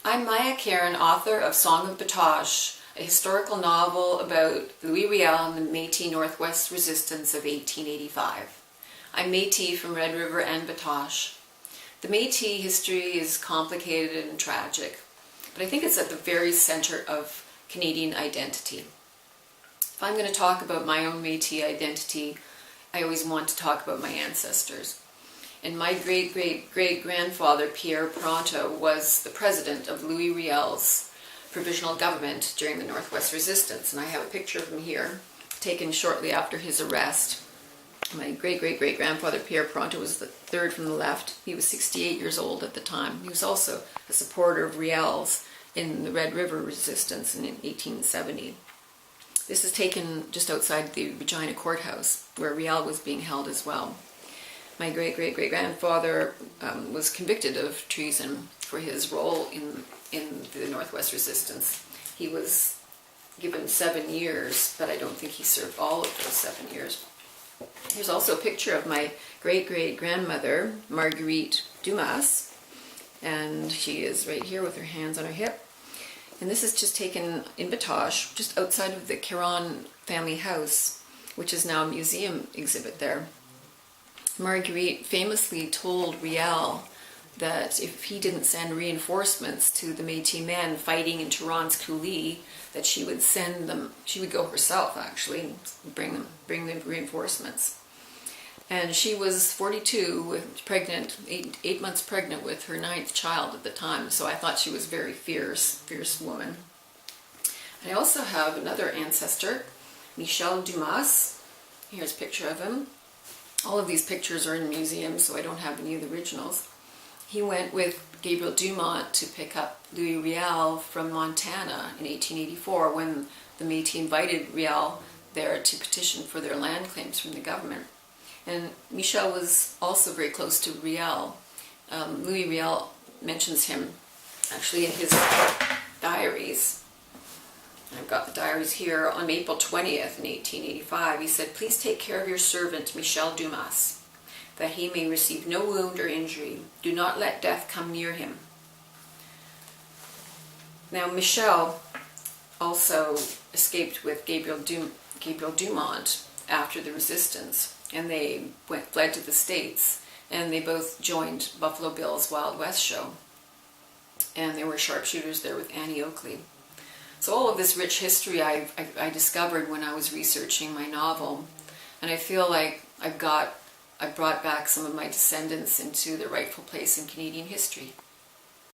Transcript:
I'm Maya Karen, author of Song of Batoche, a historical novel about Louis Riel and the Métis Northwest Resistance of 1885. I'm Métis from Red River and Batoche. The Métis history is complicated and tragic, but I think it's at the very center of Canadian identity. If I'm going to talk about my own Métis identity, I always want to talk about my ancestors. And my great-great-great-grandfather, Pierre Pronto, was the president of Louis Riel's provisional government during the Northwest Resistance. And I have a picture of him here, taken shortly after his arrest. My great-great-great-grandfather, Pierre Pronto, was the third from the left. He was 68 years old at the time. He was also a supporter of Riel's in the Red River Resistance in 1870. This is taken just outside the Regina Courthouse, where Riel was being held as well. My great-great-great-grandfather was convicted of treason for his role in the Northwest Resistance. He was given 7 years, but I don't think he served all of those 7 years. Here's also a picture of my great-great-grandmother, Marguerite Dumas, and she is right here with her hands on her hip. And this is just taken in Batoche, just outside of the Caron family house, which is now a museum exhibit there. Marguerite famously told Riel that if he didn't send reinforcements to the Métis men fighting in Toron's coulee, that she would send them. She would go herself, actually, and bring the reinforcements. And she was 42, pregnant, eight months pregnant with her 9th child at the time. So I thought she was a very fierce woman. I also have another ancestor, Michel Dumas. Here's a picture of him. All of these pictures are in museums, so I don't have any of the originals. He went with Gabriel Dumont to pick up Louis Riel from Montana in 1884 when the Métis invited Riel there to petition for their land claims from the government. And Michel was also very close to Riel. Louis Riel mentions him actually in his diaries. I've got the diaries here. On April 20th in 1885, he said, "Please take care of your servant, Michel Dumas, that he may receive no wound or injury. Do not let death come near him." Now, Michel also escaped with Gabriel Dumont after the resistance, and they fled to the States, and they both joined Buffalo Bill's Wild West show. And there were sharpshooters there with Annie Oakley. So all of this rich history I discovered when I was researching my novel, and I feel like I brought back some of my descendants into their rightful place in Canadian history.